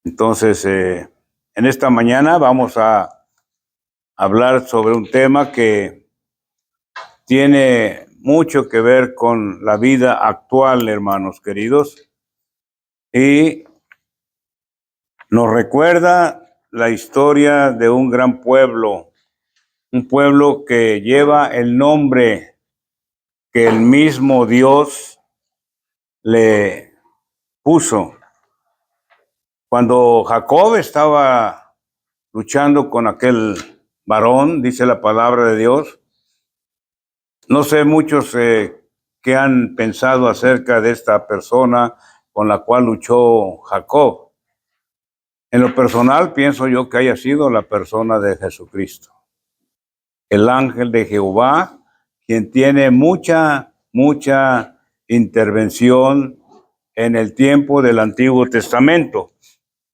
Entonces, en esta mañana vamos a hablar sobre un tema que tiene mucho que ver con la vida actual, hermanos queridos, y nos recuerda la historia de un gran pueblo, un pueblo que lleva el nombre que el mismo Dios le puso. Cuando Jacob estaba luchando con aquel varón, dice la palabra de Dios, no sé muchos que han pensado acerca de esta persona con la cual luchó Jacob. En lo personal, pienso yo que haya sido la persona de Jesucristo, el ángel de Jehová, quien tiene mucha intervención en el tiempo del Antiguo Testamento,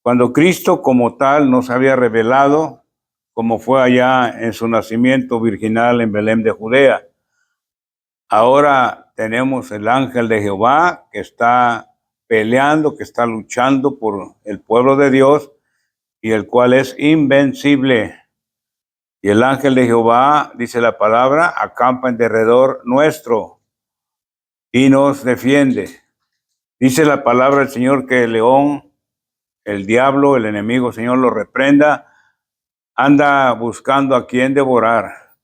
cuando Cristo como tal nos había revelado, como fue allá en su nacimiento virginal en Belén de Judea. Ahora tenemos el ángel de Jehová que está peleando, que está luchando por el pueblo de Dios y el cual es invencible. Y el ángel de Jehová, dice la palabra, acampa en derredor nuestro y nos defiende. Dice la palabra del Señor que el león, el diablo, el enemigo, Señor, lo reprenda, anda buscando a quien devorar.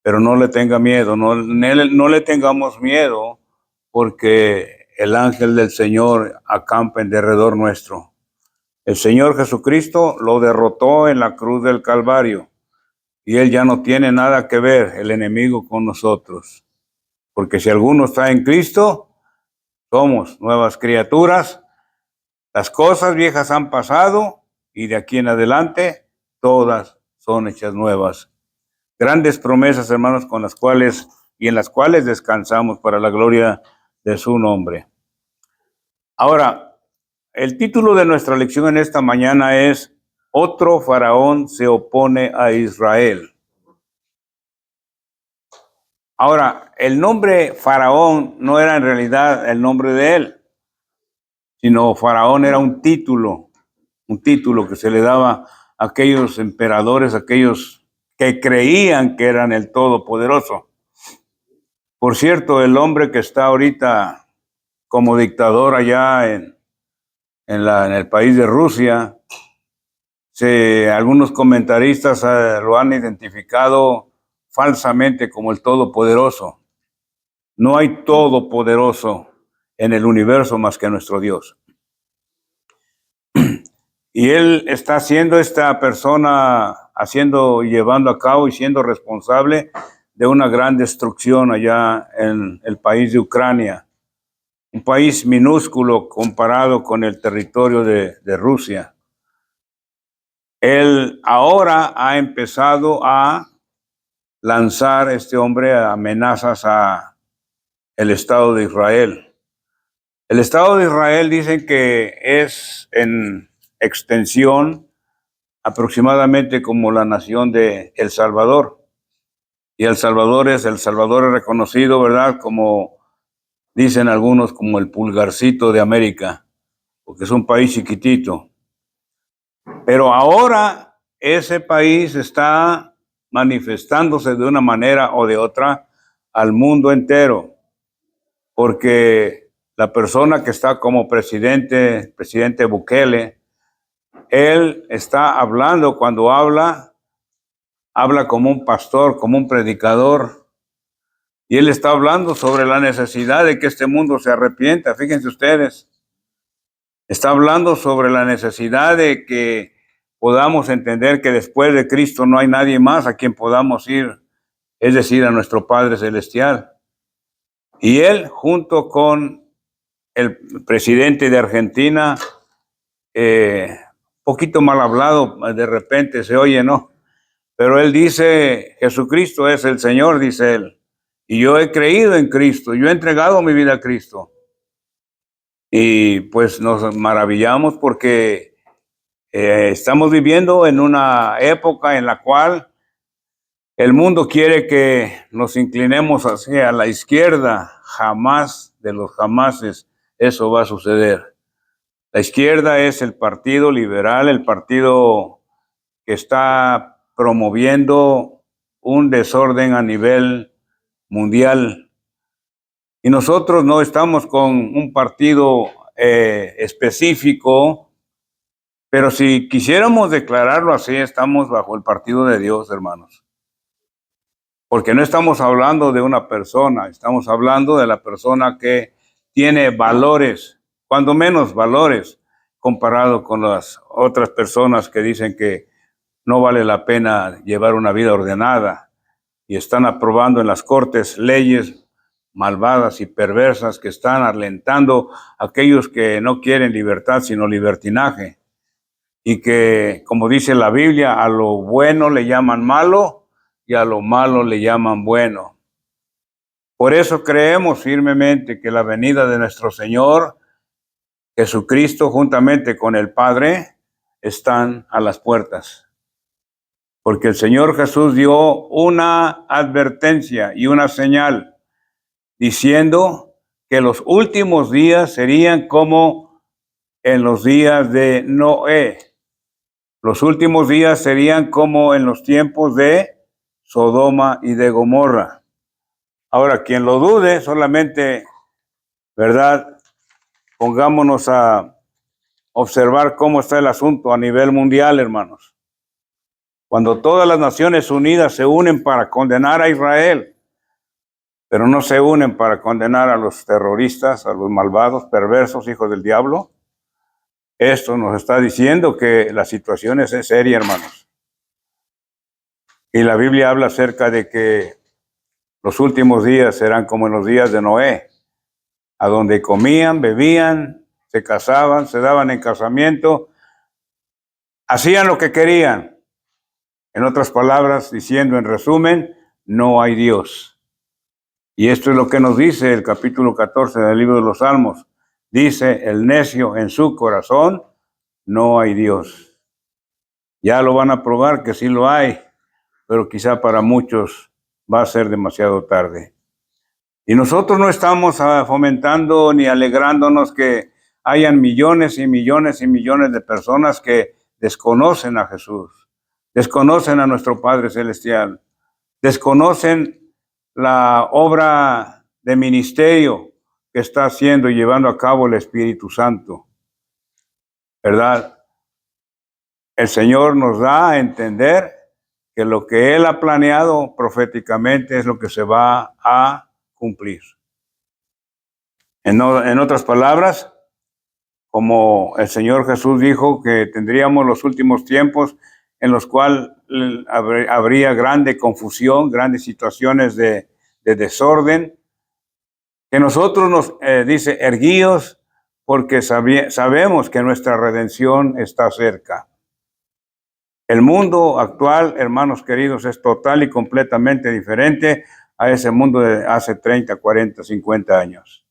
Pero no le tenga miedo, no le tengamos miedo, porque el ángel del Señor acampa en derredor nuestro. El Señor Jesucristo lo derrotó en la cruz del Calvario, y Él ya no tiene nada que ver, el enemigo, con nosotros. Porque si alguno está en Cristo, somos nuevas criaturas. Las cosas viejas han pasado, y de aquí en adelante, todas son hechas nuevas. Grandes promesas, hermanos, con las cuales y en las cuales descansamos para la gloria de su nombre. Ahora, el título de nuestra lección en esta mañana es Otro faraón se opone a Israel. Ahora, el nombre faraón no era en realidad el nombre de él, sino faraón era un título que se le daba a aquellos emperadores, aquellos que creían que eran el Todopoderoso. Por cierto, el hombre que está ahorita como dictador allá en el país de Rusia, algunos comentaristas lo han identificado falsamente como el Todopoderoso. No hay Todopoderoso en el universo más que nuestro Dios. Y él está siendo esta persona, llevando a cabo y siendo responsable de una gran destrucción allá en el país de Ucrania. Un país minúsculo comparado con el territorio de Rusia. Él ahora ha empezado a lanzar, este hombre, amenazas a el Estado de Israel. El Estado de Israel dicen que es en extensión aproximadamente como la nación de El Salvador. Y El Salvador es reconocido, ¿verdad?, como dicen algunos, como el pulgarcito de América, porque es un país chiquitito. Pero ahora ese país está manifestándose de una manera o de otra al mundo entero, porque la persona que está como presidente Bukele, él está hablando, cuando habla como un pastor, como un predicador, y él está hablando sobre la necesidad de que este mundo se arrepienta. Fíjense ustedes, está hablando sobre la necesidad de que podamos entender que después de Cristo no hay nadie más a quien podamos ir, es decir, a nuestro Padre Celestial. Y él, junto con el presidente de Argentina, poquito mal hablado, de repente se oye, ¿no? Pero él dice, Jesucristo es el Señor, dice él, y yo he creído en Cristo, yo he entregado mi vida a Cristo. Y pues nos maravillamos porque estamos viviendo en una época en la cual el mundo quiere que nos inclinemos hacia la izquierda. Jamás de los jamases eso va a suceder. La izquierda es el partido liberal, el partido que está promoviendo un desorden a nivel mundial. Y nosotros no estamos con un partido específico, pero si quisiéramos declararlo así, estamos bajo el partido de Dios, hermanos. Porque no estamos hablando de una persona, estamos hablando de la persona que tiene valores, cuando menos valores, comparado con las otras personas que dicen que no vale la pena llevar una vida ordenada y están aprobando en las cortes leyes malvadas y perversas que están alentando a aquellos que no quieren libertad, sino libertinaje. Y que, como dice la Biblia, a lo bueno le llaman malo y a lo malo le llaman bueno. Por eso creemos firmemente que la venida de nuestro Señor Jesucristo juntamente con el Padre están a las puertas. Porque el Señor Jesús dio una advertencia y una señal diciendo que los últimos días serían como en los días de Noé. Los últimos días serían como en los tiempos de Sodoma y de Gomorra. Ahora, quien lo dude, solamente, ¿verdad? Pongámonos a observar cómo está el asunto a nivel mundial, hermanos. Cuando todas las Naciones Unidas se unen para condenar a Israel, pero no se unen para condenar a los terroristas, a los malvados, perversos, hijos del diablo, esto nos está diciendo que la situación es seria, hermanos. Y la Biblia habla acerca de que los últimos días serán como en los días de Noé, a donde comían, bebían, se casaban, se daban en casamiento, hacían lo que querían. En otras palabras, diciendo en resumen, no hay Dios. Y esto es lo que nos dice el capítulo 14 del libro de los Salmos. Dice, el necio en su corazón, no hay Dios. Ya lo van a probar que sí lo hay, pero quizá para muchos va a ser demasiado tarde. Y nosotros no estamos fomentando ni alegrándonos que hayan millones y millones y millones de personas que desconocen a Jesús, desconocen a nuestro Padre Celestial, desconocen la obra de ministerio que está haciendo y llevando a cabo el Espíritu Santo, ¿verdad? El Señor nos da a entender que lo que Él ha planeado proféticamente es lo que se va a cumplir. En otras palabras, como el Señor Jesús dijo que tendríamos los últimos tiempos en los cuales habría grande confusión, grandes situaciones de desorden, que nosotros nos dice, erguíos, porque sabemos que nuestra redención está cerca. El mundo actual, hermanos queridos, es total y completamente diferente a ese mundo de hace 30, 40, 50 años.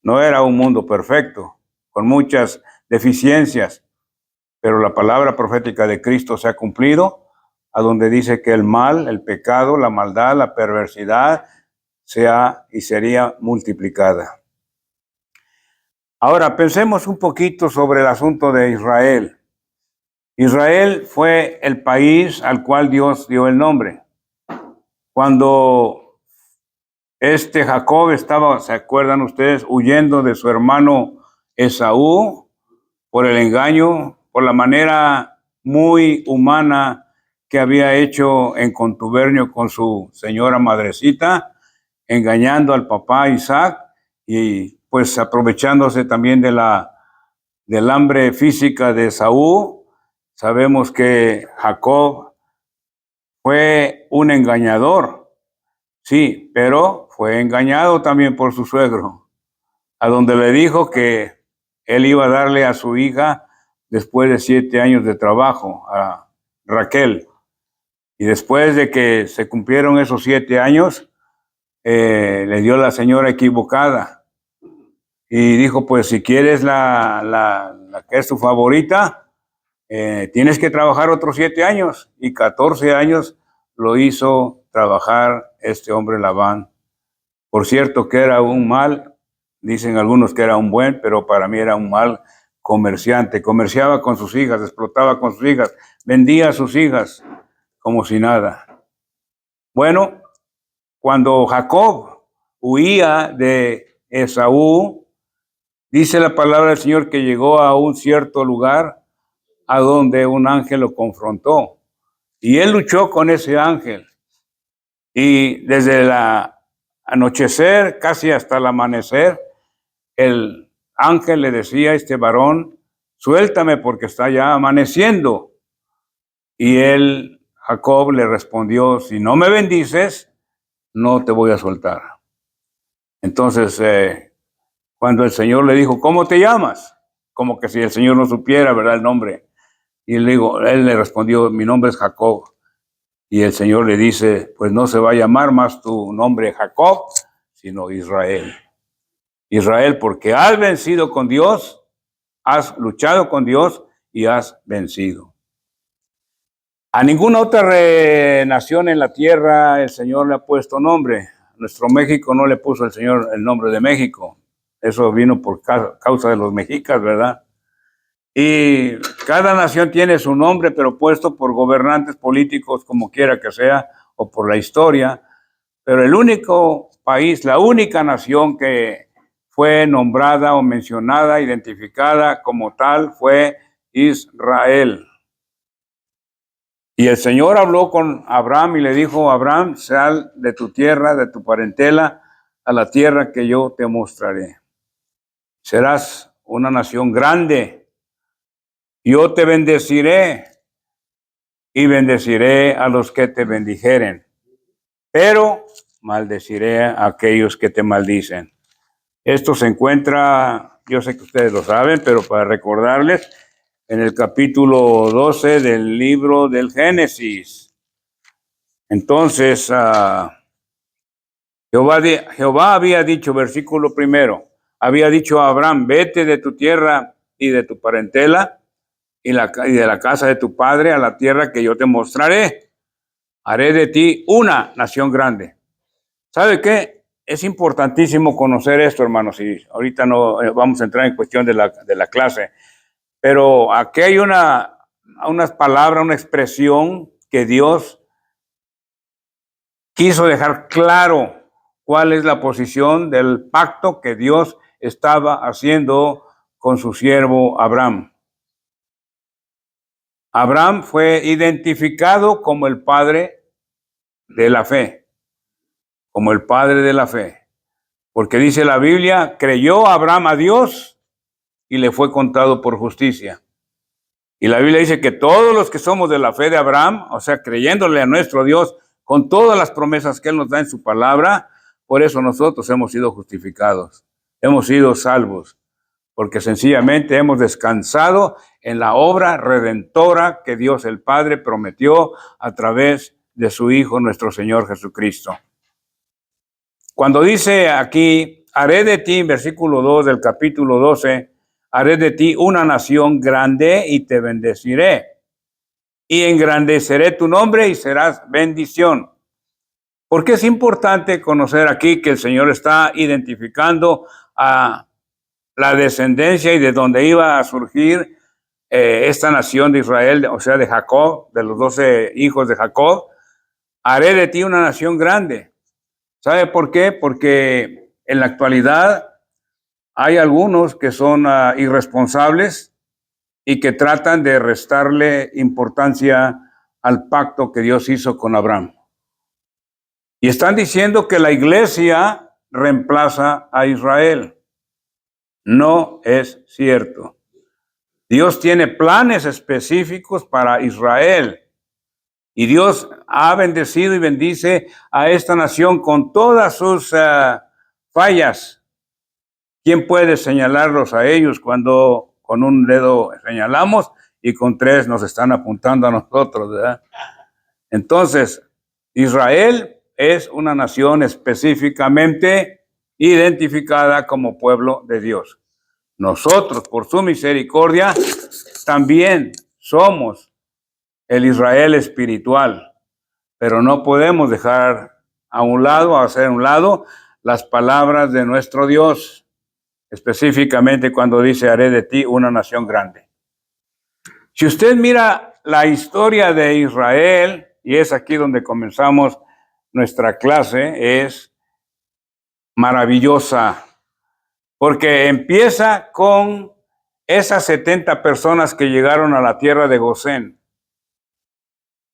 No era un mundo perfecto, con muchas deficiencias, pero la palabra profética de Cristo se ha cumplido, a donde dice que el mal, el pecado, la maldad, la perversidad, sea y sería multiplicada. Ahora, pensemos un poquito sobre el asunto de Israel. Israel fue el país al cual Dios dio el nombre. Cuando Jacob estaba, ¿se acuerdan ustedes?, huyendo de su hermano Esaú por el engaño, por la manera muy humana que había hecho en contubernio con su señora madrecita, engañando al papá Isaac y pues aprovechándose también del hambre física de Esaú. Sabemos que Jacob fue un engañador, sí, pero fue engañado también por su suegro, a donde le dijo que él iba a darle a su hija después de 7 años de trabajo, a Raquel. Y después de que se cumplieron esos 7 años, le dio la señora equivocada. Y dijo, pues si quieres la que es tu favorita, tienes que trabajar otros 7 años. Y 14 años lo hizo trabajar este hombre Labán. Por cierto que era un mal, dicen algunos que era un buen, pero para mí era un mal comerciante, comerciaba con sus hijas, explotaba con sus hijas, vendía a sus hijas como si nada. Bueno, cuando Jacob huía de Esaú, dice la palabra del Señor que llegó a un cierto lugar a donde un ángel lo confrontó. Y él luchó con ese ángel. Y desde el anochecer casi hasta el amanecer, el ángel le decía a este varón, suéltame porque está ya amaneciendo. Y él, Jacob, le respondió, si no me bendices, no te voy a soltar. Entonces, cuando el Señor le dijo, ¿cómo te llamas? Como que si el Señor no supiera, ¿verdad? El nombre. Y él le respondió, mi nombre es Jacob. Y el Señor le dice, pues no se va a llamar más tu nombre Jacob, sino Israel. Israel, porque has vencido con Dios, has luchado con Dios y has vencido. A ninguna otra nación en la tierra el Señor le ha puesto nombre. A nuestro México no le puso el Señor el nombre de México. Eso vino por causa de los mexicas, ¿verdad? Y cada nación tiene su nombre, pero puesto por gobernantes políticos, como quiera que sea, o por la historia. Pero el único país, la única nación que fue nombrada o mencionada, identificada como tal, fue Israel. Y el Señor habló con Abraham y le dijo, Abraham, sal de tu tierra, de tu parentela, a la tierra que yo te mostraré. Serás una nación grande. Yo te bendeciré y bendeciré a los que te bendijeren, pero maldeciré a aquellos que te maldicen. Esto se encuentra, yo sé que ustedes lo saben, pero para recordarles, en el capítulo 12 del libro del Génesis. Entonces, Jehová había dicho, versículo 1, había dicho a Abraham, vete de tu tierra y de tu parentela y de la casa de tu padre a la tierra que yo te mostraré. Haré de ti una nación grande. ¿Sabe qué? Es importantísimo conocer esto, hermanos, y ahorita no vamos a entrar en cuestión de la clase, pero aquí hay unas palabras, una expresión que Dios quiso dejar claro cuál es la posición del pacto que Dios estaba haciendo con su siervo Abraham. Abraham fue identificado como el padre de la fe, como el padre de la fe, porque dice la Biblia, creyó Abraham a Dios y le fue contado por justicia. Y la Biblia dice que todos los que somos de la fe de Abraham, o sea, creyéndole a nuestro Dios con todas las promesas que Él nos da en su palabra, por eso nosotros hemos sido justificados, hemos sido salvos, porque sencillamente hemos descansado en la obra redentora que Dios el Padre prometió a través de su Hijo, nuestro Señor Jesucristo. Cuando dice aquí, haré de ti, versículo 2 del capítulo 12, haré de ti una nación grande y te bendeciré. Y engrandeceré tu nombre y serás bendición. Porque es importante conocer aquí que el Señor está identificando a la descendencia y de dónde iba a surgir esta nación de Israel, o sea, de Jacob, de los 12 hijos de Jacob. Haré de ti una nación grande. ¿Sabe por qué? Porque en la actualidad hay algunos que son irresponsables y que tratan de restarle importancia al pacto que Dios hizo con Abraham. Y están diciendo que la iglesia reemplaza a Israel. No es cierto. Dios tiene planes específicos para Israel. Y Dios ha bendecido y bendice a esta nación con todas sus fallas. ¿Quién puede señalarlos a ellos cuando con un dedo señalamos y con 3 nos están apuntando a nosotros, ¿verdad? Entonces, Israel es una nación específicamente identificada como pueblo de Dios. Nosotros, por su misericordia, también somos el Israel espiritual, pero no podemos dejar a un lado, hacer a un lado las palabras de nuestro Dios. específicamente cuando dice, haré de ti una nación grande. Si usted mira la historia de Israel, y es aquí donde comenzamos nuestra clase, es maravillosa, porque empieza con esas 70 personas que llegaron a la tierra de Gosén.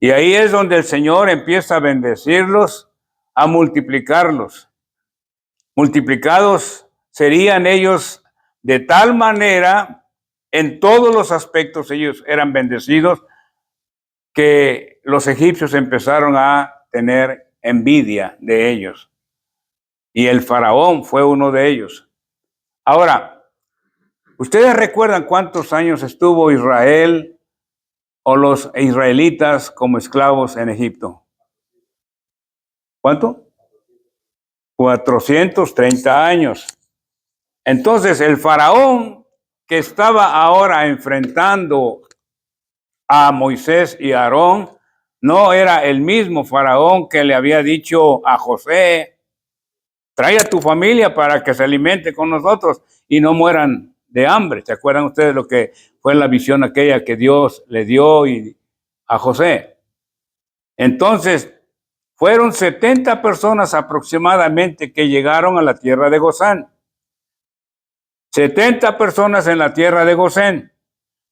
Y ahí es donde el Señor empieza a bendecirlos, a multiplicarlos. Multiplicados serían ellos de tal manera, en todos los aspectos ellos eran bendecidos, que los egipcios empezaron a tener envidia de ellos. Y el faraón fue uno de ellos. Ahora, ¿ustedes recuerdan cuántos años estuvo Israel o los israelitas como esclavos en Egipto? ¿Cuánto? 430 años. Entonces, el faraón que estaba ahora enfrentando a Moisés y a Aarón no era el mismo faraón que le había dicho a José, trae a tu familia para que se alimente con nosotros y no mueran de hambre. ¿Se acuerdan ustedes lo que fue la visión aquella que Dios le dio a José? Entonces, fueron 70 personas aproximadamente que llegaron a la tierra de Gosén. 70 personas en la tierra de Gosén,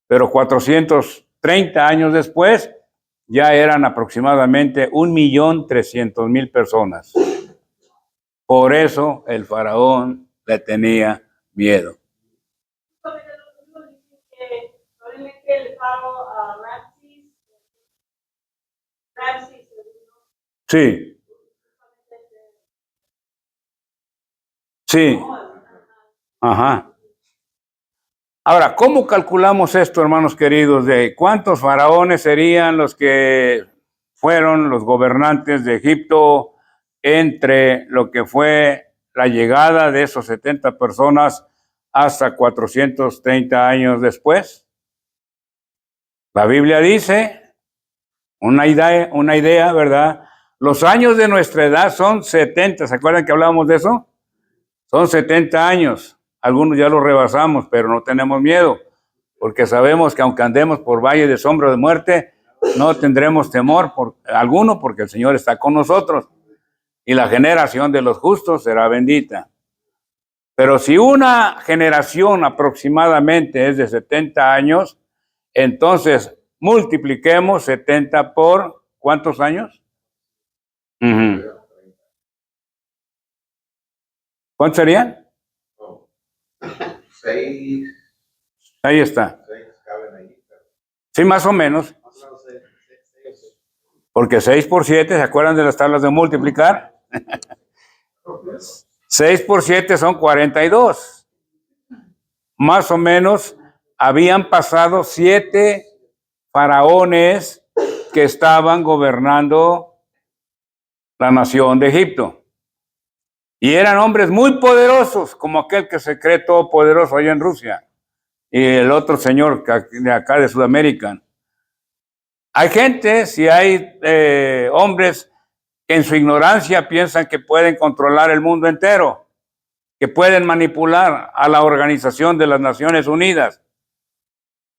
pero 430 años después ya eran aproximadamente 1.300.000 personas. Por eso el faraón le tenía miedo. Sí. Sí. Ajá. Ahora, ¿cómo calculamos esto, hermanos queridos? ¿De cuántos faraones serían los que fueron los gobernantes de Egipto entre lo que fue la llegada de esos 70 personas hasta 430 años después? La Biblia dice, una idea, ¿verdad? Los años de nuestra edad son 70. ¿Se acuerdan que hablábamos de eso? Son 70 años. Algunos ya los rebasamos, pero no tenemos miedo, porque sabemos que aunque andemos por valle de sombra de muerte, no tendremos temor por alguno, porque el Señor está con nosotros y la generación de los justos será bendita. Pero si una generación aproximadamente es de 70 años, entonces multipliquemos 70 por ¿cuántos años? ¿Cuántos serían? 6. Ahí está. 6 caben ahí. Sí, más o menos. Porque 6 por 7, ¿se acuerdan de las tablas de multiplicar? 6 por 7 son 42. Más o menos habían pasado 7 faraones que estaban gobernando la nación de Egipto. Y eran hombres muy poderosos, como aquel que se cree todopoderoso allá en Rusia. Y el otro señor de acá de Sudamérica. Hay gente, si hay hombres que en su ignorancia piensan que pueden controlar el mundo entero, que pueden manipular a la Organización de las Naciones Unidas.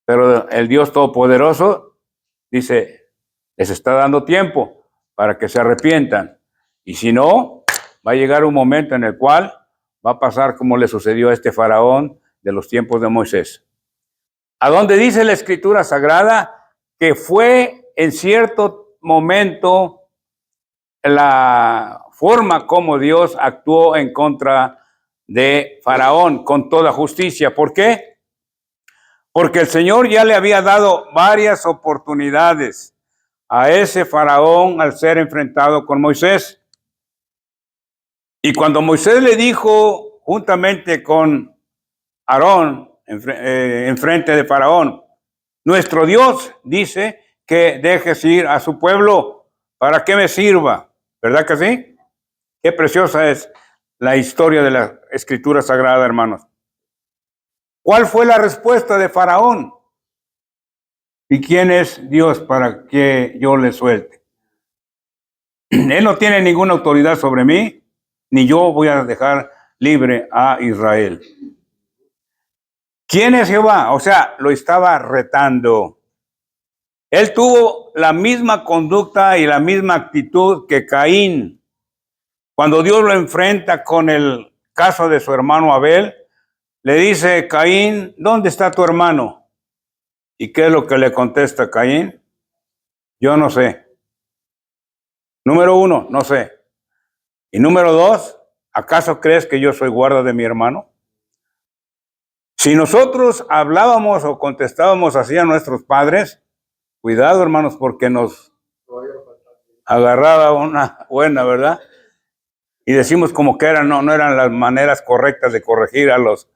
Pero el Dios Todopoderoso dice, les está dando tiempo para que se arrepientan. Y si no, va a llegar un momento en el cual va a pasar como le sucedió a este faraón de los tiempos de Moisés. A donde dice la Escritura Sagrada que fue en cierto momento la forma como Dios actuó en contra de Faraón con toda justicia. ¿Por qué? Porque el Señor ya le había dado varias oportunidades a ese Faraón al ser enfrentado con Moisés. Y cuando Moisés le dijo, juntamente con Aarón, enfrente de Faraón, nuestro Dios dice que dejes ir a su pueblo para que me sirva. ¿Verdad que sí? Qué preciosa es la historia de la Escritura Sagrada, hermanos. ¿Cuál fue la respuesta de Faraón? ¿Y quién es Dios para que yo le suelte? Él no tiene ninguna autoridad sobre mí, ni yo voy a dejar libre a Israel. ¿Quién es Jehová? O sea, lo estaba retando. Él tuvo la misma conducta y la misma actitud que Caín. Cuando Dios lo enfrenta con el caso de su hermano Abel, le dice, Caín, ¿dónde está tu hermano? ¿Y qué es lo que le contesta Caín? Yo no sé. Número uno, no sé. Y número dos, ¿acaso crees que yo soy guarda de mi hermano? Si nosotros hablábamos o contestábamos así a nuestros padres, cuidado, hermanos, porque nos agarraba una buena, ¿verdad? Y decimos como que eran, no eran las maneras correctas de corregir a los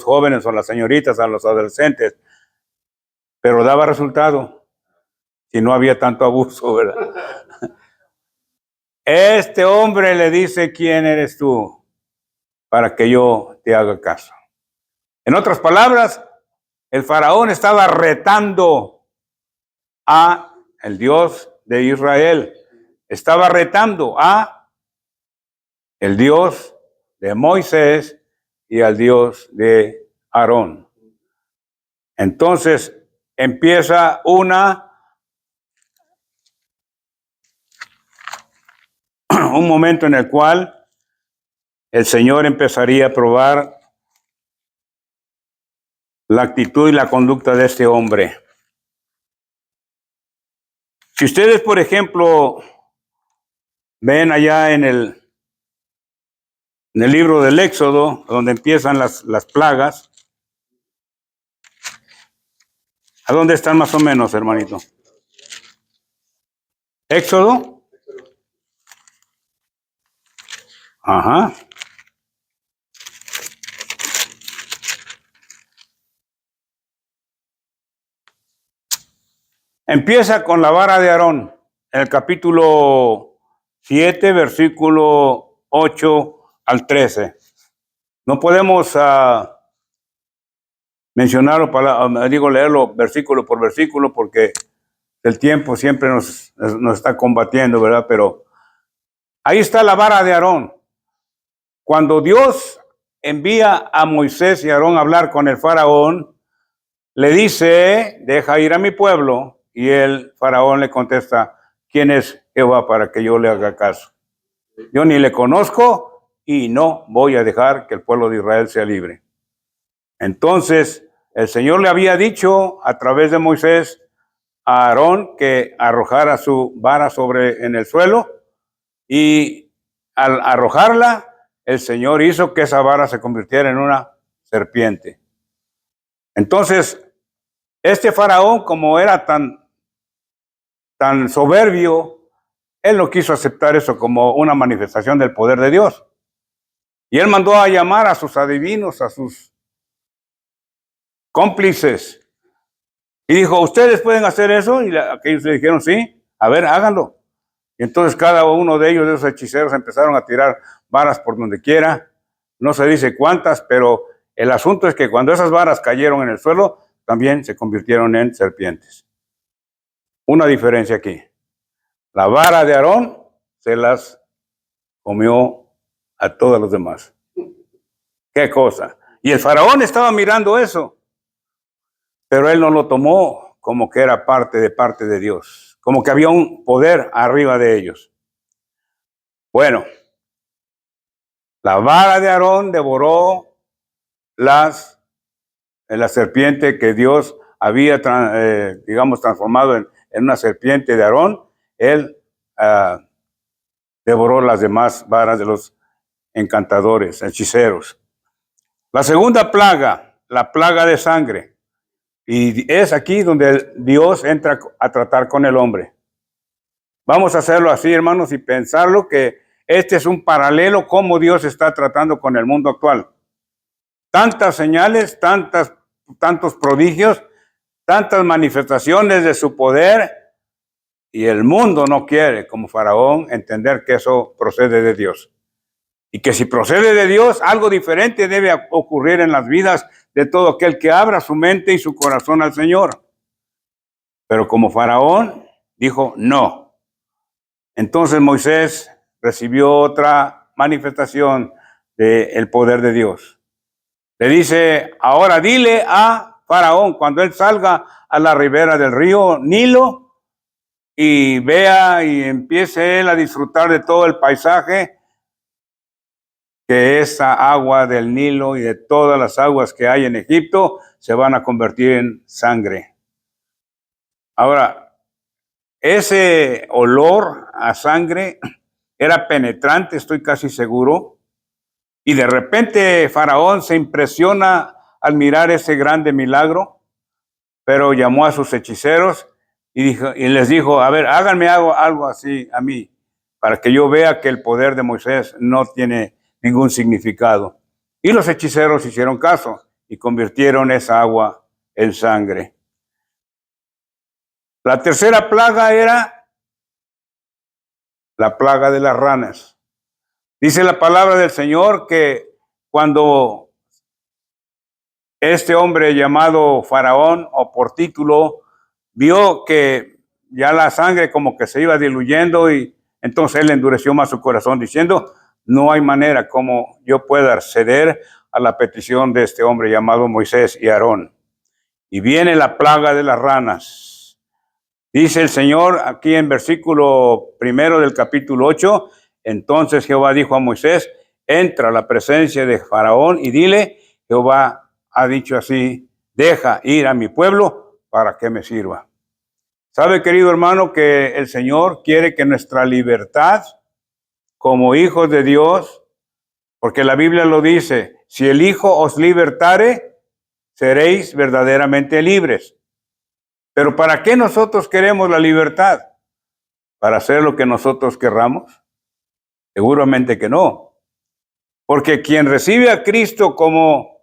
jóvenes o a las señoritas, a los adolescentes, pero daba resultado si no había tanto abuso, ¿verdad? Este hombre le dice, ¿quién eres tú para que yo te haga caso? En otras palabras, el faraón estaba retando a el Dios de Israel. Estaba retando a el Dios de Moisés y al Dios de Aarón. Entonces empieza un momento en el cual el Señor empezaría a probar la actitud y la conducta de este hombre. Si ustedes, por ejemplo, ven allá en el libro del Éxodo, donde empiezan las plagas, ¿a dónde están más o menos, hermanito? Éxodo. Ajá. Empieza con la vara de Aarón, en el capítulo 7, versículo 8 al 13. No podemos leerlo versículo por versículo porque el tiempo siempre nos está combatiendo, ¿verdad? Pero ahí está la vara de Aarón. Cuando Dios envía a Moisés y a Aarón a hablar con el faraón, le dice, deja ir a mi pueblo. Y el faraón le contesta, ¿quién es Jehová para que yo le haga caso? Yo ni le conozco y no voy a dejar que el pueblo de Israel sea libre. Entonces, el Señor le había dicho a través de Moisés a Aarón que arrojara su vara en el suelo, y al arrojarla, el Señor hizo que esa vara se convirtiera en una serpiente. Entonces, este faraón, como era tan soberbio, él no quiso aceptar eso como una manifestación del poder de Dios. Y él mandó a llamar a sus adivinos, a sus cómplices, y dijo, ¿ustedes pueden hacer eso? Y aquellos le dijeron, sí, a ver, háganlo. Y entonces cada uno de ellos, de esos hechiceros, empezaron a tirar varas por donde quiera. No se dice cuántas, pero el asunto es que cuando esas varas cayeron en el suelo, también se convirtieron en serpientes. Una diferencia aquí. La vara de Aarón se las comió a todos los demás. ¿Qué cosa? Y el faraón estaba mirando eso, pero él no lo tomó como que era parte de Dios, como que había un poder arriba de ellos. Bueno, la vara de Aarón devoró la serpiente que Dios había, transformado en una serpiente de Aarón. Él devoró las demás varas de los encantadores, hechiceros. La segunda plaga, la plaga de sangre. Y es aquí donde Dios entra a tratar con el hombre. Vamos a hacerlo así, hermanos, y pensarlo que este es un paralelo cómo Dios está tratando con el mundo actual. Tantas señales, tantos prodigios, tantas manifestaciones de su poder, y el mundo no quiere, como Faraón, entender que eso procede de Dios. Y que si procede de Dios, algo diferente debe ocurrir en las vidas de todo aquel que abra su mente y su corazón al Señor. Pero como Faraón dijo no. Entonces Moisés recibió otra manifestación del poder de Dios. Le dice, ahora dile a Faraón, cuando él salga a la ribera del río Nilo y vea y empiece él a disfrutar de todo el paisaje, que esa agua del Nilo y de todas las aguas que hay en Egipto se van a convertir en sangre. Ahora, ese olor a sangre era penetrante, estoy casi seguro, y de repente Faraón se impresiona al mirar ese grande milagro, pero llamó a sus hechiceros y les dijo, a ver, háganme algo así a mí, para que yo vea que el poder de Moisés no tiene ningún significado. Y los hechiceros hicieron caso y convirtieron esa agua en sangre. La tercera plaga era la plaga de las ranas. Dice la palabra del Señor que cuando este hombre llamado Faraón, o por título, vio que ya la sangre como que se iba diluyendo, y entonces él endureció más su corazón diciendo, no hay manera como yo pueda ceder a la petición de este hombre llamado Moisés y Aarón. Y viene la plaga de las ranas. Dice el Señor aquí en versículo 1 del capítulo 8, entonces Jehová dijo a Moisés, entra a la presencia de Faraón y dile, Jehová ha dicho así, deja ir a mi pueblo para que me sirva. ¿Sabe, querido hermano, que el Señor quiere que nuestra libertad como hijos de Dios, porque la Biblia lo dice, si el Hijo os libertare, seréis verdaderamente libres? Pero ¿para qué nosotros queremos la libertad? ¿Para hacer lo que nosotros querramos? Seguramente que no. Porque quien recibe a Cristo como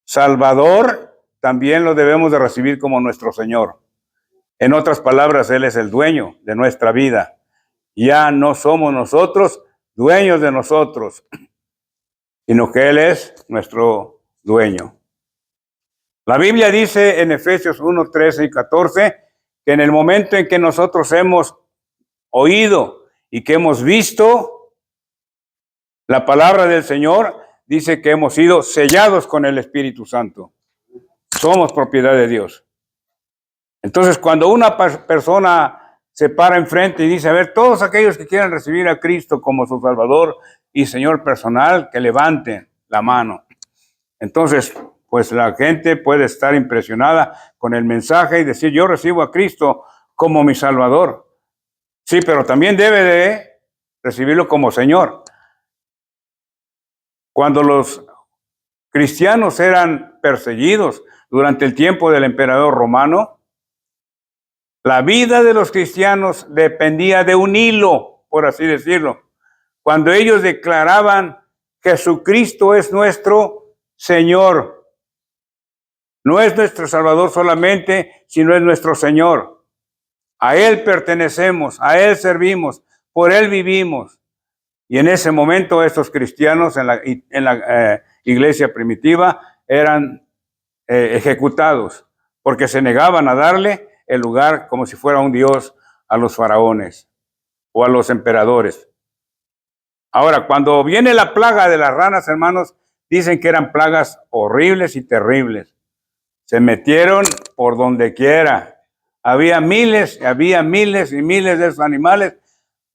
Salvador, también lo debemos de recibir como nuestro Señor. En otras palabras, Él es el dueño de nuestra vida. Ya no somos nosotros dueños de nosotros, sino que Él es nuestro dueño. La Biblia dice en Efesios 1, 13 y 14 que en el momento en que nosotros hemos oído y que hemos visto la palabra del Señor, dice que hemos sido sellados con el Espíritu Santo. Somos propiedad de Dios. Entonces, cuando una persona se para enfrente y dice, a ver, todos aquellos que quieran recibir a Cristo como su Salvador y Señor personal, que levanten la mano. Entonces, pues la gente puede estar impresionada con el mensaje y decir, yo recibo a Cristo como mi Salvador. Sí, pero también debe de recibirlo como Señor. Cuando los cristianos eran perseguidos durante el tiempo del emperador romano, la vida de los cristianos dependía de un hilo, por así decirlo. Cuando ellos declaraban, Jesucristo es nuestro Señor. No es nuestro Salvador solamente, sino es nuestro Señor. A Él pertenecemos, a Él servimos, por Él vivimos. Y en ese momento estos cristianos en la iglesia primitiva eran ejecutados, porque se negaban a darle el lugar como si fuera un dios a los faraones o a los emperadores. Ahora, cuando viene la plaga de las ranas, hermanos, dicen que eran plagas horribles y terribles. Se metieron por donde quiera. Había miles y miles de esos animales,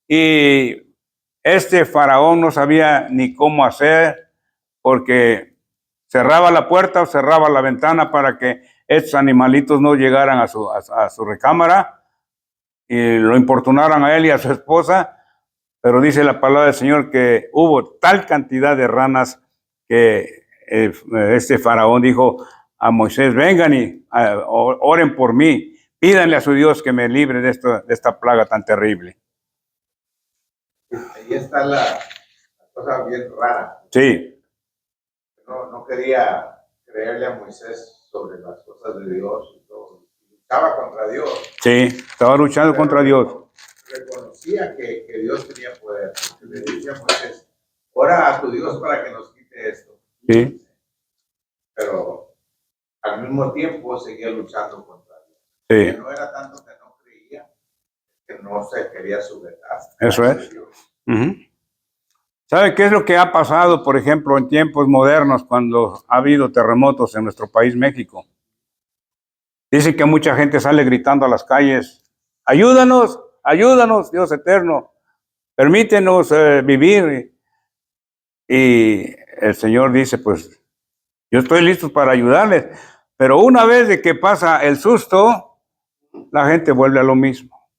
y este faraón no sabía ni cómo hacer, porque cerraba la puerta o cerraba la ventana para que estos animalitos no llegaran a su recámara y lo importunaran a él y a su esposa. Pero dice la palabra del Señor que hubo tal cantidad de ranas que este faraón dijo a Moisés, vengan y oren por mí, pídanle a su Dios que me libre de esta plaga tan terrible. Ahí está la cosa bien rara. Sí. No quería creerle a Moisés sobre las cosas de Dios y todo. Luchaba contra Dios. Sí, estaba luchando contra Dios. Reconocía que Dios tenía poder. Le decía a Moisés, ora a tu Dios para que nos quite esto. Sí. Pero al mismo tiempo seguía luchando contra Dios. Sí. Que no era tanto que no creía, que no se quería sujetar. Eso es. ¿Sabe qué es lo que ha pasado, por ejemplo, en tiempos modernos cuando ha habido terremotos en nuestro país, México? Dice que mucha gente sale gritando a las calles, ayúdanos, ayúdanos, Dios eterno, permítenos vivir. Y el Señor dice, pues, yo estoy listo para ayudarles, pero una vez de que pasa el susto, la gente vuelve a lo mismo.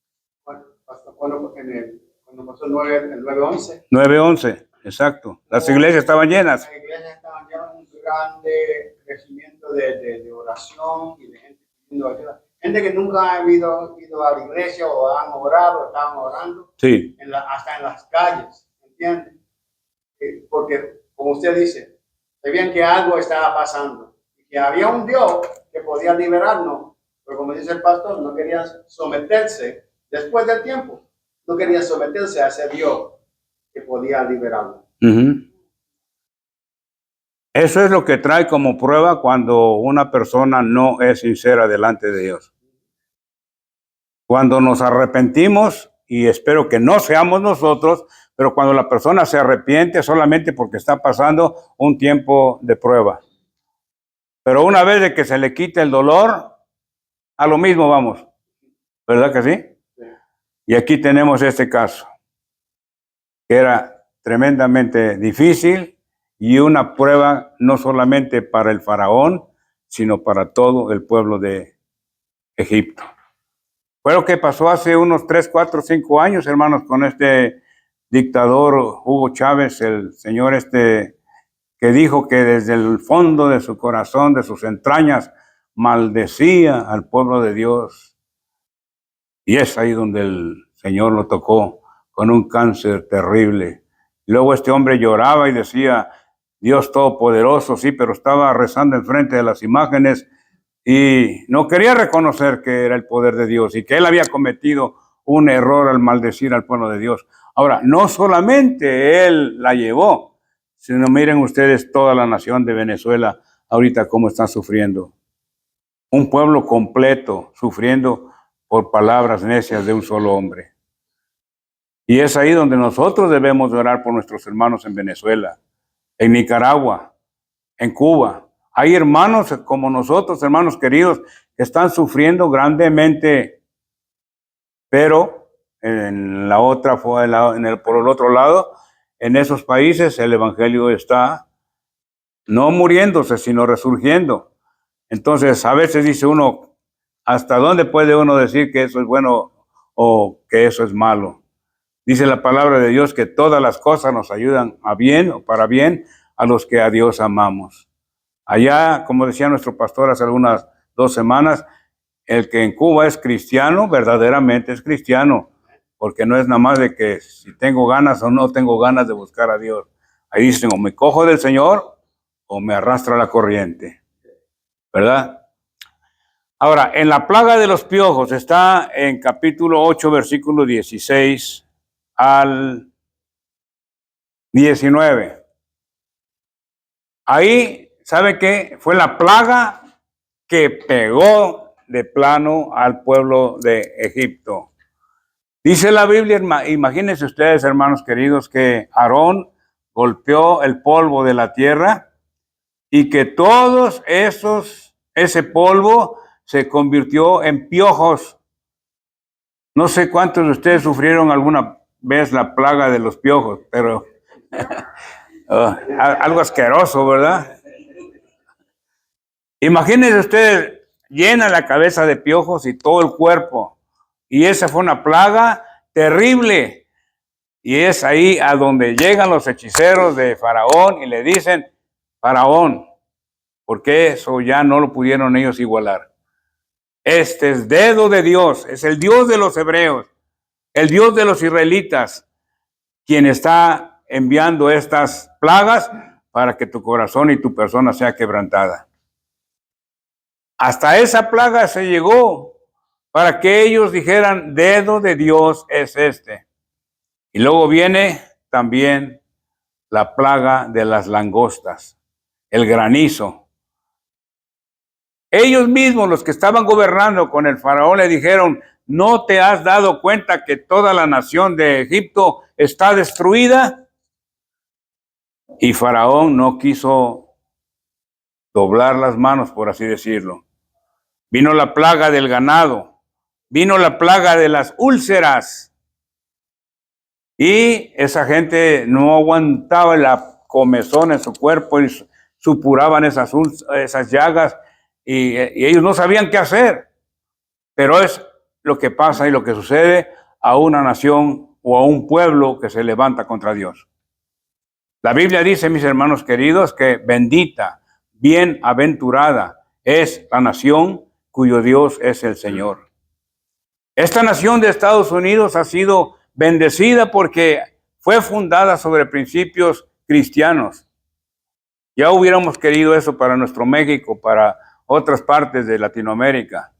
Cuando pasó el 9/11. 9/11, exacto. Las iglesias estaban llenas. Las iglesias estaban llenas, un grande crecimiento de oración y de gente pidiendo ayuda. Gente que nunca ha ido a la iglesia o han orado, estaban orando, Sí. hasta en las calles, ¿entiendes? Porque, como usted dice, sabían que algo estaba pasando, y que había un Dios que podía liberarnos, pero como dice el pastor, no querían someterse después del tiempo. No quería someterse a ese Dios que podía liberarlo. Eso es lo que trae como prueba cuando una persona no es sincera delante de Dios. Cuando nos arrepentimos, y espero que no seamos nosotros, pero cuando la persona se arrepiente solamente porque está pasando un tiempo de prueba. Pero una vez de que se le quite el dolor, a lo mismo vamos. ¿Verdad que sí? Sí. Y aquí tenemos este caso, que era tremendamente difícil y una prueba no solamente para el faraón, sino para todo el pueblo de Egipto. Fue lo que pasó hace unos 3, 4, 5 años, hermanos, con este dictador Hugo Chávez, el señor que dijo que desde el fondo de su corazón, de sus entrañas, maldecía al pueblo de Dios. Y es ahí donde el Señor lo tocó con un cáncer terrible. Luego este hombre lloraba y decía, Dios Todopoderoso, sí, pero estaba rezando enfrente de las imágenes y no quería reconocer que era el poder de Dios y que él había cometido un error al maldecir al pueblo de Dios. Ahora, no solamente él la llevó, sino miren ustedes toda la nación de Venezuela ahorita cómo están sufriendo. Un pueblo completo sufriendo por palabras necias de un solo hombre. Y es ahí donde nosotros debemos orar por nuestros hermanos en Venezuela, en Nicaragua, en Cuba. Hay hermanos como nosotros, hermanos queridos, que están sufriendo grandemente, pero en la otra, por el otro lado, en esos países el evangelio está no muriéndose, sino resurgiendo. Entonces, a veces dice uno, ¿hasta dónde puede uno decir que eso es bueno o que eso es malo? Dice la palabra de Dios que todas las cosas nos ayudan a bien o para bien a los que a Dios amamos. Allá, como decía nuestro pastor hace algunas 2 semanas, el que en Cuba es cristiano, verdaderamente es cristiano, porque no es nada más de que si tengo ganas o no tengo ganas de buscar a Dios. Ahí dicen, o me cojo del Señor o me arrastra la corriente, ¿verdad? Ahora, en la plaga de los piojos está en capítulo 8, versículo 16 al 19. Ahí, ¿sabe qué? Fue la plaga que pegó de plano al pueblo de Egipto. Dice la Biblia, imagínense ustedes, hermanos queridos, que Aarón golpeó el polvo de la tierra y que todos ese polvo se convirtió en piojos. No sé cuántos de ustedes sufrieron alguna vez la plaga de los piojos, pero algo asqueroso, ¿verdad? Imagínense ustedes, llena la cabeza de piojos y todo el cuerpo. Y esa fue una plaga terrible. Y es ahí a donde llegan los hechiceros de Faraón y le dicen, Faraón, porque eso ya no lo pudieron ellos igualar. Este es dedo de Dios, es el Dios de los hebreos, el Dios de los israelitas, quien está enviando estas plagas para que tu corazón y tu persona sea quebrantada. Hasta esa plaga se llegó para que ellos dijeran, dedo de Dios es este. Y luego viene también la plaga de las langostas, el granizo. Ellos mismos, los que estaban gobernando con el faraón, le dijeron, ¿no te has dado cuenta que toda la nación de Egipto está destruida? Y Faraón no quiso doblar las manos, por así decirlo. Vino la plaga del ganado, vino la plaga de las úlceras. Y esa gente no aguantaba la comezón en su cuerpo y supuraban esas llagas y ellos no sabían qué hacer. Pero es lo que pasa y lo que sucede a una nación o a un pueblo que se levanta contra Dios. La Biblia dice, mis hermanos queridos, que bendita, bienaventurada es la nación cuyo Dios es el Señor. Esta nación de Estados Unidos ha sido bendecida porque fue fundada sobre principios cristianos. Ya hubiéramos querido eso para nuestro México, para otras partes de Latinoamérica,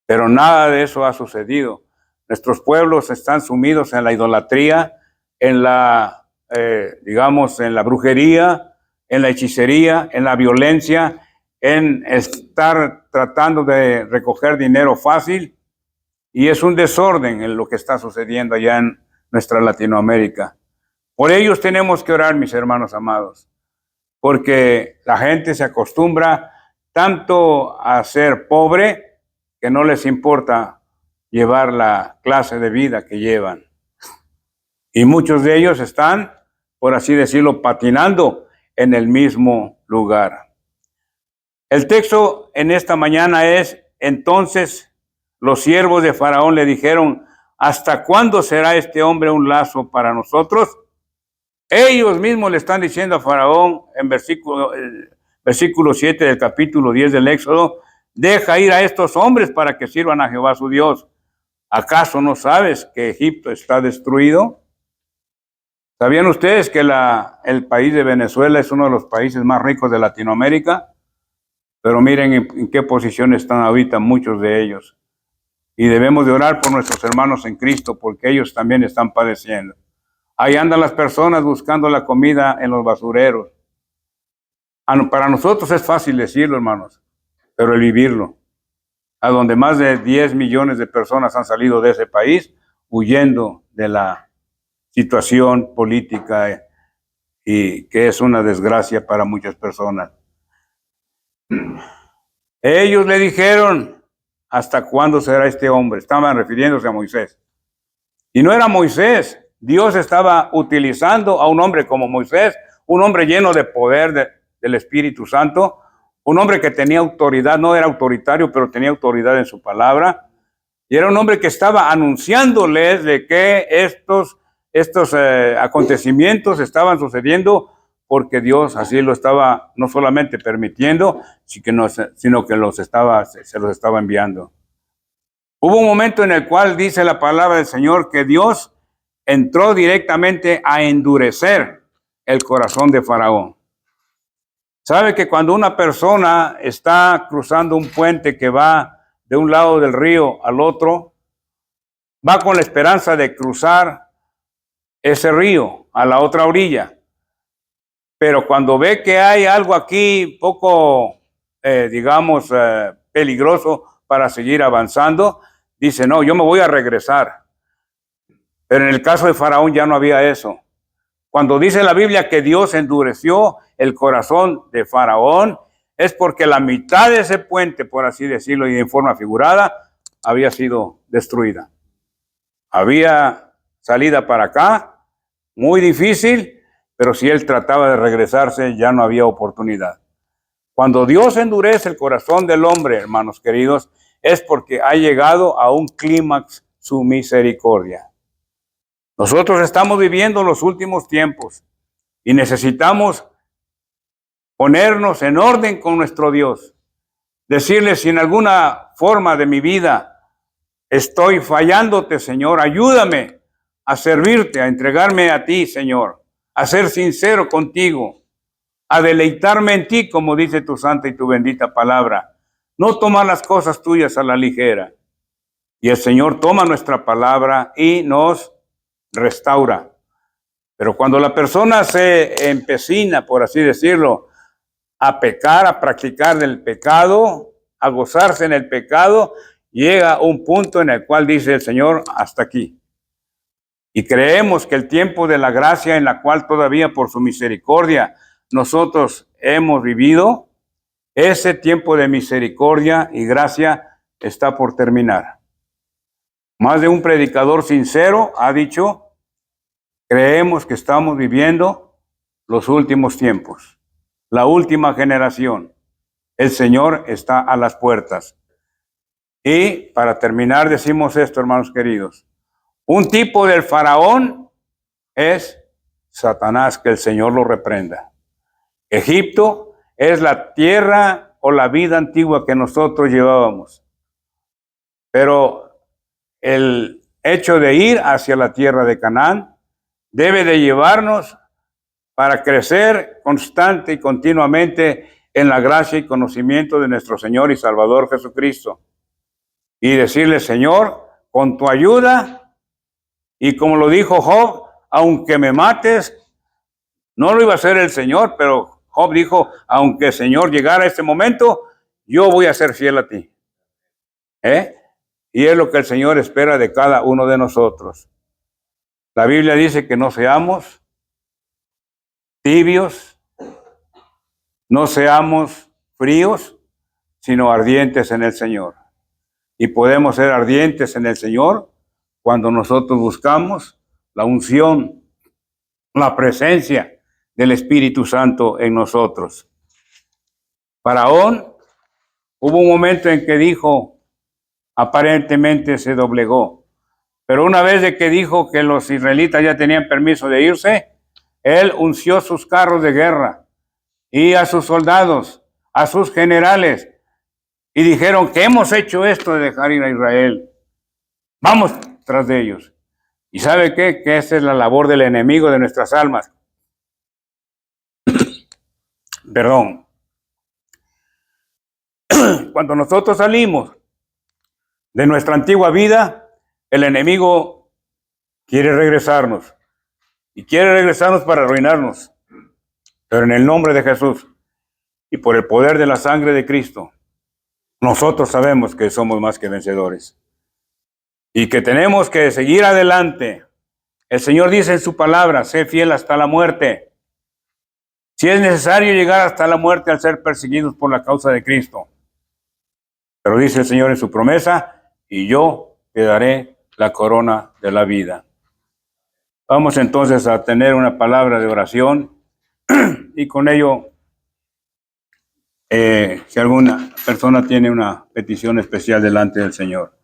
pero nada de eso ha sucedido. Nuestros pueblos están sumidos en la idolatría, en la, en la brujería, en la hechicería, en la violencia, en estar tratando de recoger dinero fácil. Y es un desorden en lo que está sucediendo allá en nuestra Latinoamérica. Por ellos tenemos que orar, mis hermanos amados, porque la gente se acostumbra tanto a ser pobre que no les importa llevar la clase de vida que llevan. Y muchos de ellos están, por así decirlo, patinando en el mismo lugar. El texto en esta mañana es, entonces los siervos de Faraón le dijeron, ¿hasta cuándo será este hombre un lazo para nosotros? Ellos mismos le están diciendo a Faraón en versículo 7 del capítulo 10 del Éxodo, deja ir a estos hombres para que sirvan a Jehová su Dios. ¿Acaso no sabes que Egipto está destruido? ¿Sabían ustedes que el país de Venezuela es uno de los países más ricos de Latinoamérica? Pero miren en qué posición están ahorita muchos de ellos. Y debemos de orar por nuestros hermanos en Cristo, porque ellos también están padeciendo. Ahí andan las personas buscando la comida en los basureros. Para nosotros es fácil decirlo, hermanos, pero el vivirlo. A donde más de 10 millones de personas han salido de ese país huyendo de la situación política y que es una desgracia para muchas personas. Ellos le dijeron, ¿hasta cuándo será este hombre? Estaban refiriéndose a Moisés. Y no era Moisés. Dios estaba utilizando a un hombre como Moisés, un hombre lleno de poder del Espíritu Santo, un hombre que tenía autoridad, no era autoritario, pero tenía autoridad en su palabra. Y era un hombre que estaba anunciándoles de que estos acontecimientos estaban sucediendo porque Dios así lo estaba no solamente permitiendo, sino que se los estaba enviando. Hubo un momento en el cual dice la palabra del Señor que Dios entró directamente a endurecer el corazón de Faraón. ¿Sabe que cuando una persona está cruzando un puente que va de un lado del río al otro, va con la esperanza de cruzar ese río a la otra orilla? Pero cuando ve que hay algo aquí poco, peligroso para seguir avanzando, dice, no, yo me voy a regresar. Pero en el caso de Faraón ya no había eso. Cuando dice la Biblia que Dios endureció el corazón de Faraón, es porque la mitad de ese puente, por así decirlo, y en forma figurada, había sido destruida. Había salida para acá, muy difícil, pero si él trataba de regresarse, ya no había oportunidad. Cuando Dios endurece el corazón del hombre, hermanos queridos, es porque ha llegado a un clímax su misericordia. Nosotros estamos viviendo los últimos tiempos y necesitamos ponernos en orden con nuestro Dios. Decirle, si en alguna forma de mi vida estoy fallándote, Señor, ayúdame a servirte, a entregarme a ti, Señor, a ser sincero contigo, a deleitarme en ti, como dice tu santa y tu bendita palabra. No tomar las cosas tuyas a la ligera. Y el Señor toma nuestra palabra y nos restaura. Pero cuando la persona se empecina, por así decirlo, a pecar, a practicar del pecado, a gozarse en el pecado, llega un punto en el cual dice el Señor, hasta aquí. Y creemos que el tiempo de la gracia en la cual todavía por su misericordia nosotros hemos vivido, ese tiempo de misericordia y gracia está por terminar. Más de un predicador sincero ha dicho, creemos que estamos viviendo los últimos tiempos, la última generación. El Señor está a las puertas. Y para terminar decimos esto, hermanos queridos. Un tipo del faraón es Satanás, que el Señor lo reprenda. Egipto es la tierra o la vida antigua que nosotros llevábamos. Pero el hecho de ir hacia la tierra de Canaán debe de llevarnos para crecer constante y continuamente en la gracia y conocimiento de nuestro Señor y Salvador Jesucristo. Y decirle, Señor, con tu ayuda, y como lo dijo Job, aunque me mates, no lo iba a hacer el Señor, pero Job dijo, aunque el Señor llegara a este momento, yo voy a ser fiel a ti. Y es lo que el Señor espera de cada uno de nosotros. La Biblia dice que no seamos tibios, no seamos fríos, sino ardientes en el Señor. Y podemos ser ardientes en el Señor cuando nosotros buscamos la unción, la presencia del Espíritu Santo en nosotros. Faraón, hubo un momento en que dijo, aparentemente se doblegó, pero una vez de que dijo que los israelitas ya tenían permiso de irse, él unció sus carros de guerra y a sus soldados, a sus generales, y dijeron que hemos hecho esto de dejar ir a Israel. Vamos tras de ellos. ¿Y sabe qué? Que esa es la labor del enemigo de nuestras almas. Perdón. Cuando nosotros salimos de nuestra antigua vida, el enemigo quiere regresarnos. Y quiere regresarnos para arruinarnos. Pero en el nombre de Jesús y por el poder de la sangre de Cristo, nosotros sabemos que somos más que vencedores. Y que tenemos que seguir adelante. El Señor dice en su palabra, sé fiel hasta la muerte. Si es necesario llegar hasta la muerte al ser perseguidos por la causa de Cristo. Pero dice el Señor en su promesa, y yo te daré la corona de la vida. Vamos entonces a tener una palabra de oración y con ello, si alguna persona tiene una petición especial delante del Señor.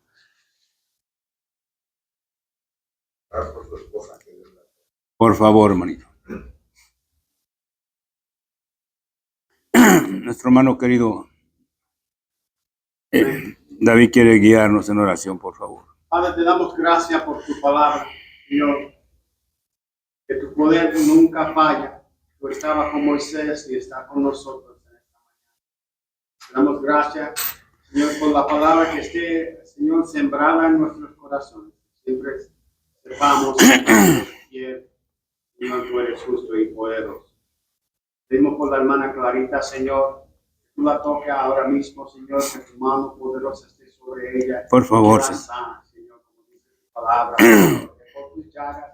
Por favor, hermanito. Nuestro hermano querido David quiere guiarnos en oración, por favor. Padre, te damos gracias por tu palabra, Señor. Que tu poder nunca falla. Tú estabas con Moisés y está con nosotros en esta mañana. Te damos gracias, Señor, por la palabra que esté, Señor, sembrada en nuestros corazones. Siempre sepamos que Señor, tú eres justo y poderoso. Pedimos por la hermana Clarita, Señor, que tú la toques ahora mismo, Señor, que tu mano poderosa esté sobre ella. Por favor, sana, Señor, como dice tu palabra, Señor, que por tus llagas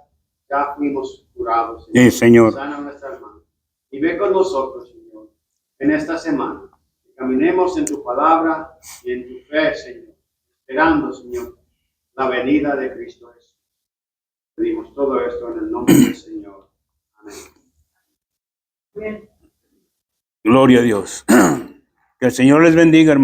ya fuimos curados, Señor. Sí, Señor. Sana a nuestra hermana. Y ve con nosotros, Señor, en esta semana. Que caminemos en tu palabra y en tu fe, Señor. Esperando, Señor, la venida de Cristo Jesús. Pedimos todo esto en el nombre del Señor. Amén. Bien. Gloria a Dios. Que el Señor les bendiga, hermano.